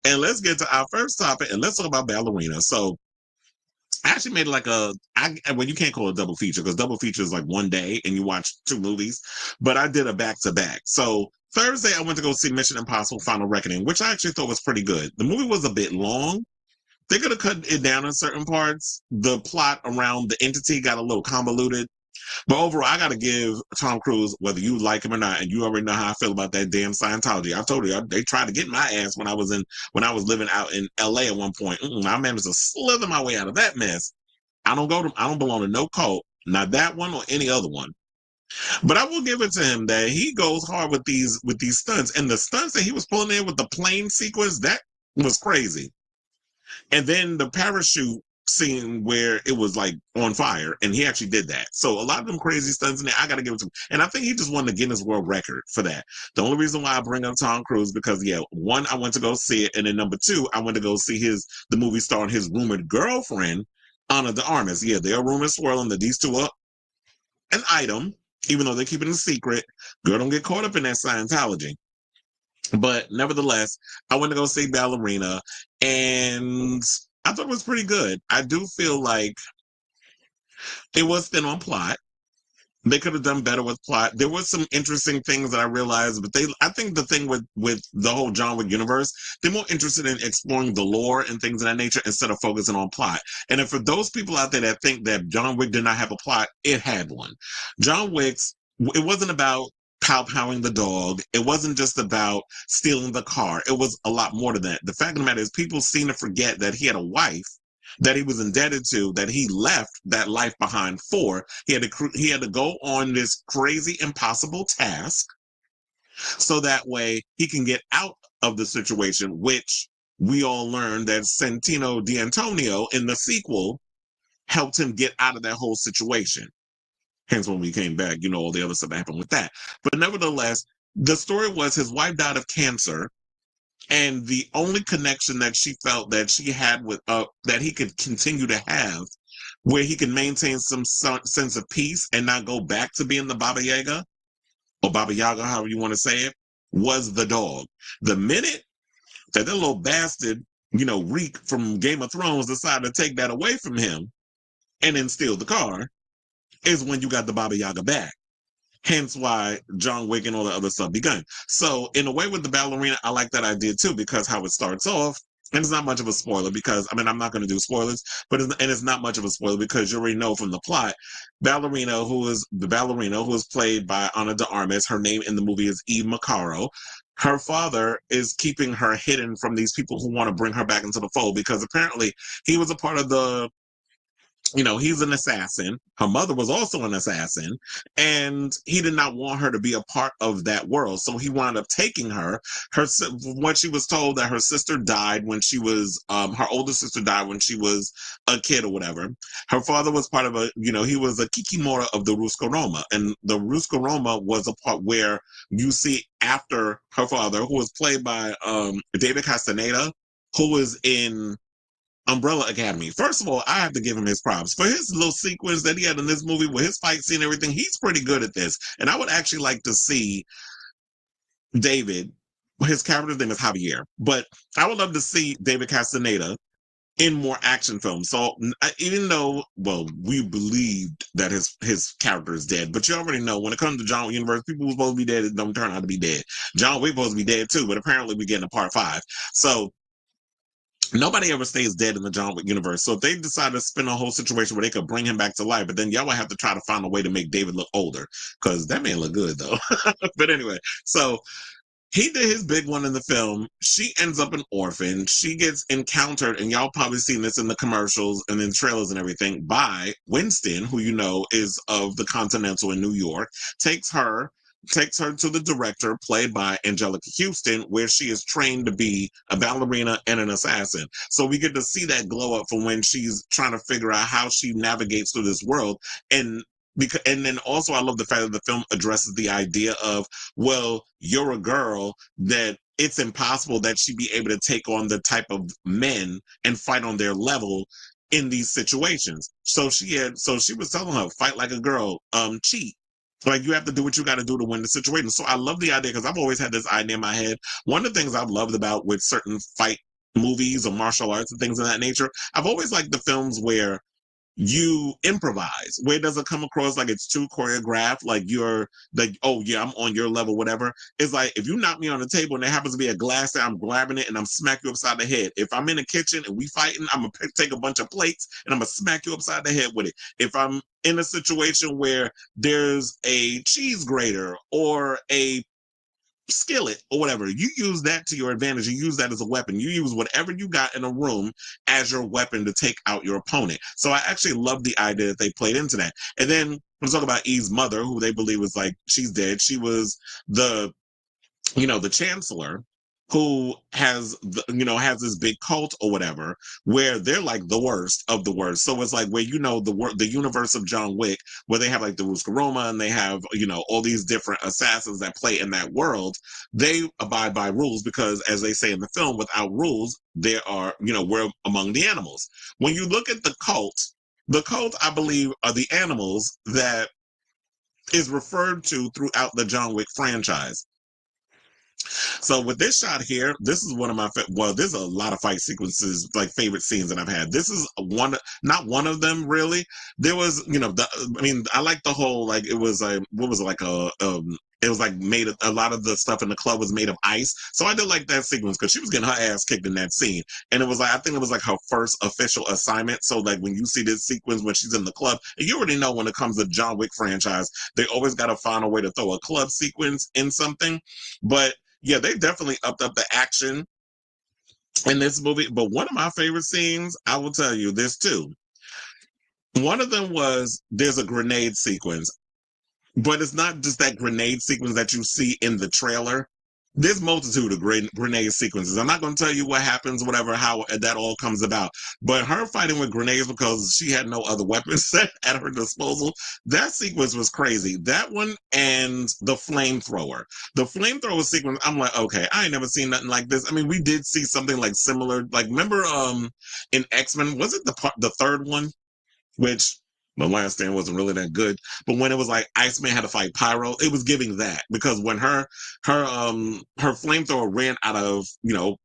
And let's get to our first topic, and let's talk about Ballerina. So I actually made like well, you can't call it a double feature because double feature is like one day and you watch two movies, but I did a back to back. So Thursday, I went to go see Mission Impossible Final Reckoning, which I actually thought was pretty good. The movie was a bit long. They could have cut it down in certain parts. The plot around the entity got a little convoluted. But overall, I got to give Tom Cruise, whether you like him or not, and you already know how I feel about that damn Scientology. I told you they tried to get my ass when I was living out in L.A. at one point. I managed to slither my way out of that mess. I don't belong to no cult, not that one or any other one. But I will give it to him that he goes hard with these stunts, and the stunts that he was pulling in with the plane sequence that was crazy. And then the parachute scene where it was like on fire, and he actually did that. So a lot of them crazy stunts in there, I got to give it to him. And I think he just won the Guinness World Record for that. The only reason why I bring up Tom Cruise because yeah, one, I went to go see it, and then number two, I went to go see the movie starring his rumored girlfriend, Ana de Armas. Yeah, there are rumors swirling that these two are an item, even though they're keeping it a secret. Girl, don't get caught up in that Scientology. But nevertheless, I went to go see Ballerina, and I thought it was pretty good. I do feel like it was thin on plot. They could have done better with plot. There was some interesting things that I realized, but I think the thing with the whole John Wick universe, they're more interested in exploring the lore and things of that nature instead of focusing on plot. And if for those people out there that think that John Wick did not have a plot, it had one. John Wick's, it wasn't about pow-powing the dog. It wasn't just about stealing the car. It was a lot more than that. The fact of the matter is people seem to forget that he had a wife that he was indebted to, that he left that life behind for. He had to go on this crazy, impossible task so that way he can get out of the situation, which we all learned that Santino D'Antonio in the sequel helped him get out of that whole situation. Hence, when we came back, all the other stuff that happened with that. But nevertheless, the story was his wife died of cancer. And the only connection that she felt that she had with that he could continue to have, where he could maintain some sense of peace and not go back to being the Baba Yaga or Baba Yaga, however you want to say it, was the dog. The minute that little bastard, Reek from Game of Thrones decided to take that away from him and then steal the car, is when you got the Baba Yaga back. Hence why John Wick and all the other stuff begun. So in a way with the Ballerina, I like that idea too, because how it starts off, and it's not much of a spoiler because, I'm not going to do spoilers, but it's not much of a spoiler because you already know from the plot, Ballerina, who is played by Ana de Armas, her name in the movie is Eve Macaro. Her father is keeping her hidden from these people who want to bring her back into the fold because apparently he was a part of he's an assassin. Her mother was also an assassin, and he did not want her to be a part of that world. So he wound up taking her. What she was told that her sister died when she was, her older sister died when she was a kid or whatever. Her father was part of he was a Kikimora of the Rusko Roma, and the Rusko Roma was a part where you see after her father, who was played by David Castaneda, who was in Umbrella Academy. First of all, I have to give him his props for his little sequence that he had in this movie with his fight scene and everything. He's pretty good at this. And I would actually like to see David, his character's name is Javier, but I would love to see David Castaneda in more action films. So even though, we believed that his character is dead, but you already know when it comes to John Wick universe, people who are supposed to be dead don't turn out to be dead. John Wick supposed to be dead too, but apparently we're getting a part 5. So nobody ever stays dead in the John Wick universe. So if they decide to spin a whole situation where they could bring him back to life, but then y'all would have to try to find a way to make David look older because that man look good though. But anyway, so he did his big one in the film. She ends up an orphan. She gets encountered, and y'all probably seen this in the commercials and in trailers and everything, by Winston, who is of the Continental in New York, takes her to the director, played by Angelica Houston, where she is trained to be a ballerina and an assassin. So we get to see that glow up from when she's trying to figure out how she navigates through this world. And then also I love the fact that the film addresses the idea of, well, you're a girl, that it's impossible that she be able to take on the type of men and fight on their level in these situations. So she was telling her, fight like a girl, cheat. Like, you have to do what you got to do to win the situation. So I love the idea because I've always had this idea in my head. One of the things I've loved about with certain fight movies or martial arts and things of that nature. I've always liked the films where you improvise, where it doesn't come across like it's too choreographed, like you're like, oh yeah, I'm on your level, whatever. It's like if you knock me on the table and there happens to be a glass there, I'm grabbing it and I'm smack you upside the head. If I'm in the kitchen and we fighting, I'm gonna take a bunch of plates and I'm gonna smack you upside the head with it. If I'm in a situation where there's a cheese grater or a skillet or whatever, you use that to your advantage. You use that as a weapon. You use whatever you got in a room as your weapon to take out your opponent. So I actually love the idea that they played into that. And then when talk about Eve's mother, who they believe was like, she's dead. She was the, the chancellor, who has has this big cult or whatever, where they're like the worst of the worst. So it's like where the universe of John Wick, where they have like the Rooster Roma and they have all these different assassins that play in that world. They abide by rules because, as they say in the film, without rules, there are we're among the animals. When you look at the cult, I believe, are the animals that is referred to throughout the John Wick franchise. So with this shot here, this is one of my there's a lot of fight sequences, like favorite scenes that I've had. This is not one of them really. There was, I like the whole, like, it was a, what was it, like it was like a lot of the stuff in the club was made of ice. So I did like that sequence because she was getting her ass kicked in that scene. And it was like, I think it was like her first official assignment. So like when you see this sequence when she's in the club, and you already know when it comes to John Wick franchise, they always got to find a way to throw a club sequence in something. But yeah, they definitely upped up the action in this movie. But one of my favorite scenes, I will tell you, there's two. One of them was there's a grenade sequence, but it's not just that grenade sequence that you see in the trailer. There's multitude of grenade sequences. I'm not going to tell you what happens, whatever, how that all comes about. But her fighting with grenades because she had no other weapons at her disposal, that sequence was crazy. That one and the flamethrower. The flamethrower sequence, I'm like, okay, I ain't never seen nothing like this. I mean, we did see something like similar. Like, remember in X-Men, was it the third one? Which The Last Stand wasn't really that good. But when it was like Iceman had to fight Pyro, it was giving that because when her flamethrower ran out of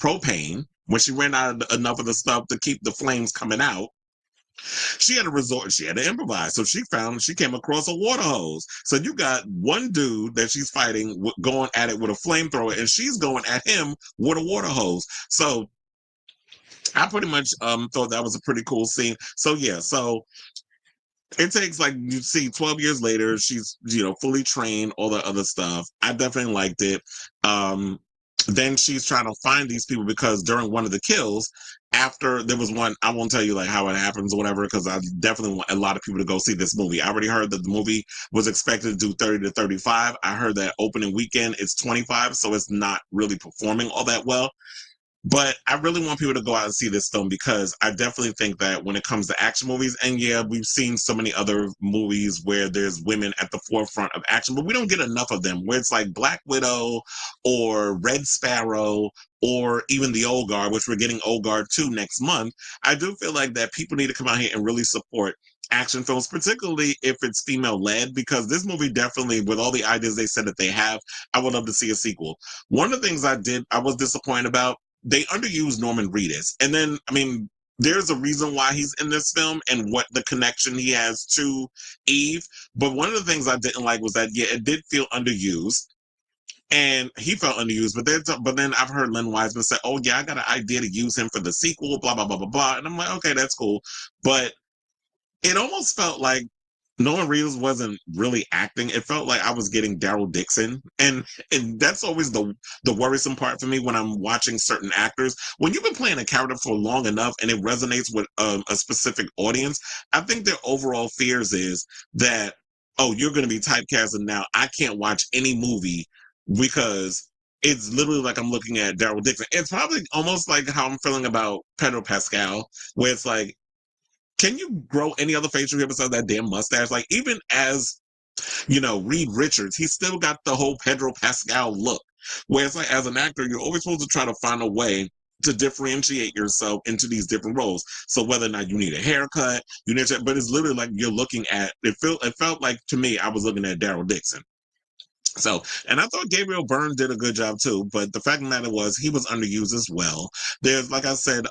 propane, when she ran out of enough of the stuff to keep the flames coming out, she had to resort. She had to improvise. So she came across a water hose. So you got one dude that she's fighting going at it with a flamethrower, and she's going at him with a water hose. So I pretty much thought that was a pretty cool scene. So yeah, so it takes, like, you see 12 years later, she's fully trained, all the other stuff. I definitely liked it. Then she's trying to find these people because during one of the kills, after there was one, I won't tell you like how it happens or whatever, because I definitely want a lot of people to go see this movie. I already heard that the movie was expected to do 30 to 35. I heard that opening weekend it's 25, so it's not really performing all that well. But I really want people to go out and see this film because I definitely think that when it comes to action movies, and yeah, we've seen so many other movies where there's women at the forefront of action, but we don't get enough of them, where it's like Black Widow or Red Sparrow or even the Old Guard, which we're getting Old Guard 2 next month. I do feel like that people need to come out here and really support action films, particularly if it's female led, because this movie definitely, with all the ideas they said that they have, I would love to see a sequel. One of the things I was disappointed about, they underused Norman Reedus. And then, I mean, there's a reason why he's in this film and what the connection he has to Eve. But one of the things I didn't like was that, yeah, it did feel underused. And he felt underused. But then I've heard Len Wiseman say, oh, yeah, I got an idea to use him for the sequel, blah, blah, blah, blah, blah. And I'm like, okay, that's cool. But it almost felt like Norman Reedus wasn't really acting. It felt like I was getting Daryl Dixon, and that's always the worrisome part for me when I'm watching certain actors. When you've been playing a character for long enough and it resonates with a specific audience, I think their overall fears is that, oh, you're going to be typecast, and now I can't watch any movie because it's literally like I'm looking at Daryl Dixon. It's probably almost like how I'm feeling about Pedro Pascal, where it's like, can you grow any other facial hair besides that damn mustache? Like, even as, Reed Richards, he's still got the whole Pedro Pascal look. Where it's like, as an actor, you're always supposed to try to find a way to differentiate yourself into these different roles. So whether or not you need a haircut, but it's literally like you're looking at, it felt like to me, I was looking at Daryl Dixon. So, and I thought Gabriel Byrne did a good job too, but the fact of the matter was he was underused as well. There's, like I said,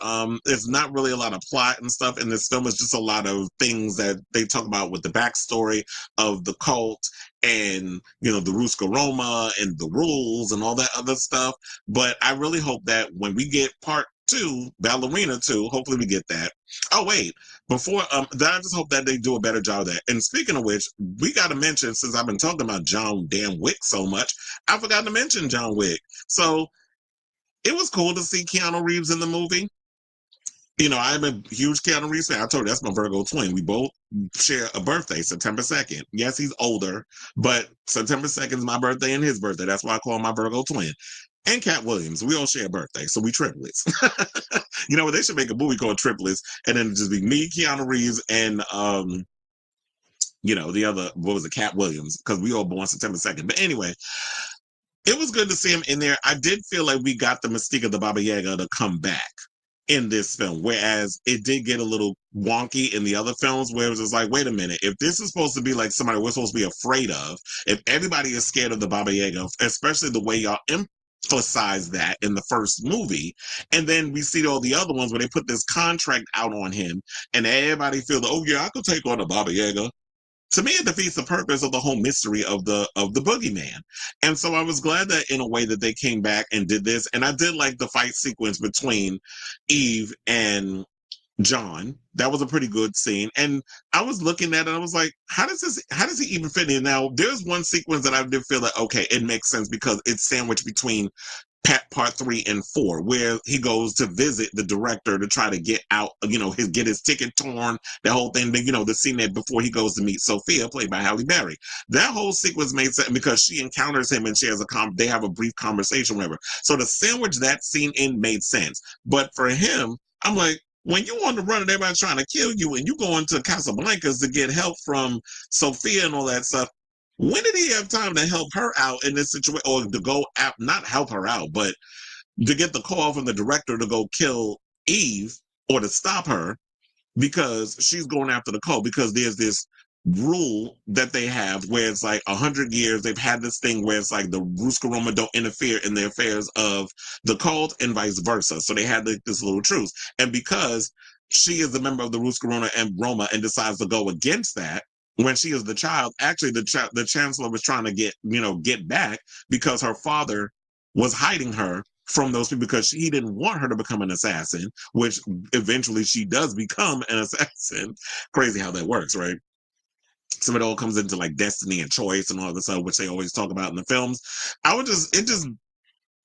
it's not really a lot of plot and stuff in this film. It's just a lot of things that they talk about with the backstory of the cult and, you know, the Roma and the rules and all that other stuff. But I really hope that when we get part two, Ballerina 2, hopefully we get that. Oh, wait, before that, I just hope that they do a better job of that. And speaking of which, we got to mention, since I've been talking about John damn Wick so much, I forgot to mention John Wick. So it was cool to see Keanu Reeves in the movie. You know, I'm a huge Keanu Reeves fan. I told you that's my Virgo twin. We both share a birthday, September 2nd. Yes, he's older, but September 2nd is my birthday and his birthday. That's why I call him my Virgo twin. And Cat Williams, we all share a birthday, so we triplets. You know what? They should make a movie called Triplets, and then just be me, Keanu Reeves, and you know, the other, what was it, Cat Williams, because we all born September 2nd. But anyway, it was good to see him in there. I did feel like we got the mystique of the Baba Yaga to come back in this film, whereas it did get a little wonky in the other films where it was just like, wait a minute, if this is supposed to be like somebody we're supposed to be afraid of, if everybody is scared of the Baba Yaga, especially the way y'all emphasize that in the first movie, and then we see all the other ones where they put this contract out on him and everybody feels, oh yeah, I could take on the Baba Yaga. To me, it defeats the purpose of the whole mystery of the boogeyman. And so I was glad that in a way that they came back and did this. And I did like the fight sequence between Eve and John. That was a pretty good scene. And I was looking at it, I was like, how does he even fit in? Now, there's one sequence that I did feel like, okay, it makes sense because it's sandwiched between part 3 and 4, where he goes to visit the director to try to get out, you know, get his ticket torn, the whole thing. You know, the scene that before he goes to meet Sophia, played by Halle Berry. That whole sequence made sense because she encounters him and she has they have a brief conversation with her. So to sandwich that scene in made sense. But for him, I'm like, when you on the run and everybody's trying to kill you and you go into Casablancas to get help from Sophia and all that stuff, when did he have time to help her out in this situation, or to go out, not help her out, but to get the call from the director to go kill Eve or to stop her because she's going after the cult? Because there's this rule that they have where it's like 100 years they've had this thing where it's like the Roma don't interfere in the affairs of the cult and vice versa. So they had this little truce, and because she is a member of the Roma and decides to go against that, when she is the child, actually the chancellor was trying to get back because her father was hiding her from those people because he didn't want her to become an assassin, which eventually she does become an assassin. Crazy how that works, right? So it all comes into like destiny and choice and all this stuff, which they always talk about in the films. It just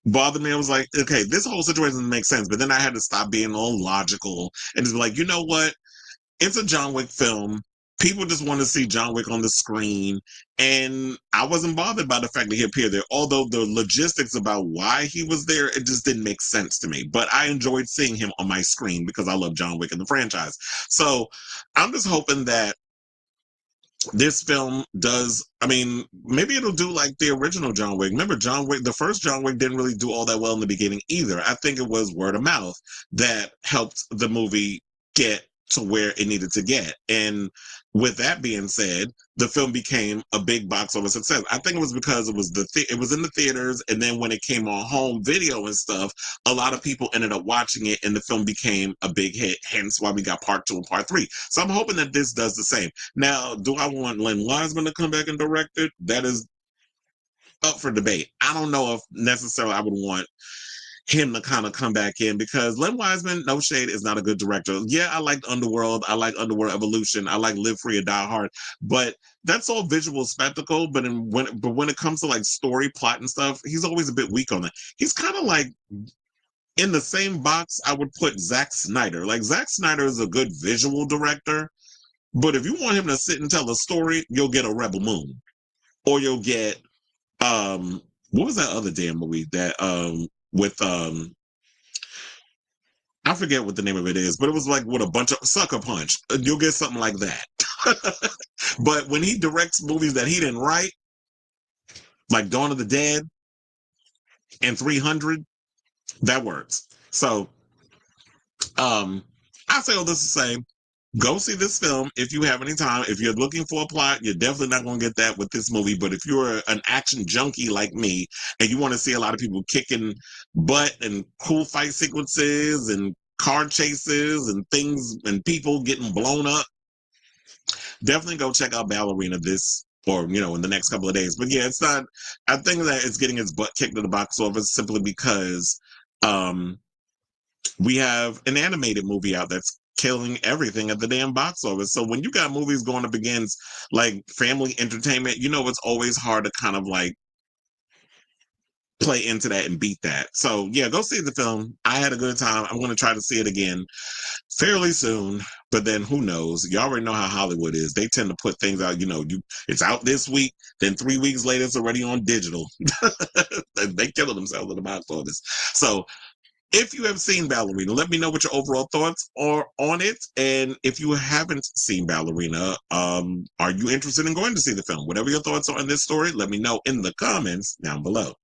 bothered me. I was like, okay, this whole situation doesn't make sense. But then I had to stop being all logical and just be like, you know what? It's a John Wick film. People just want to see John Wick on the screen. And I wasn't bothered by the fact that he appeared there. Although the logistics about why he was there, it just didn't make sense to me. But I enjoyed seeing him on my screen because I love John Wick and the franchise. So I'm just hoping that this film does, I mean, maybe it'll do like the original John Wick. Remember, John Wick, the first John Wick didn't really do all that well in the beginning either. I think it was word of mouth that helped the movie get to where it needed to get. And with that being said, the film became a big box office success. I think it was because it was it was in the theaters, and then when it came on home video and stuff, a lot of people ended up watching it, and the film became a big hit. Hence why we got part 2 and part 3. So I'm hoping that this does the same. Now, do I want Len Wiseman to come back and direct it? That is up for debate. I don't know if necessarily I would want him to kind of come back in because Len Wiseman, no shade, is not a good director. Yeah, I like Underworld. I like Underworld Evolution. I like Live Free or Die Hard. But that's all visual spectacle. But when it comes to like story, plot, and stuff, he's always a bit weak on that. He's kind of like in the same box I would put Zack Snyder. Like Zack Snyder is a good visual director, but if you want him to sit and tell a story, you'll get a Rebel Moon, or you'll get what was that other damn movie that with I forget what the name of it is, but it was like with a bunch of Sucker Punch. You'll get something like that. But when he directs movies that he didn't write, like Dawn of the Dead and 300, that works. So I say all this to say Go see this film if you have any time. If you're looking for a plot, you're definitely not going to get that with this movie. But if you're an action junkie like me and you want to see a lot of people kicking butt and cool fight sequences and car chases and things and people getting blown up, definitely go check out Ballerina this or in the next couple of days. But yeah, it's not. I think that it's getting its butt kicked at the box office simply because um we have an animated movie out that's killing everything at the damn box office. So when you got movies going up against like family entertainment, it's always hard to kind of like play into that and beat that. So yeah, go see the film. I had a good time. I'm going to try to see it again fairly soon, but then who knows? You already know how Hollywood is. They tend to put things out, it's out this week, then 3 weeks later it's already on digital. They kill themselves at the box office. So if you have seen Ballerina, let me know what your overall thoughts are on it. And if you haven't seen Ballerina, are you interested in going to see the film? Whatever your thoughts are on this story, let me know in the comments down below.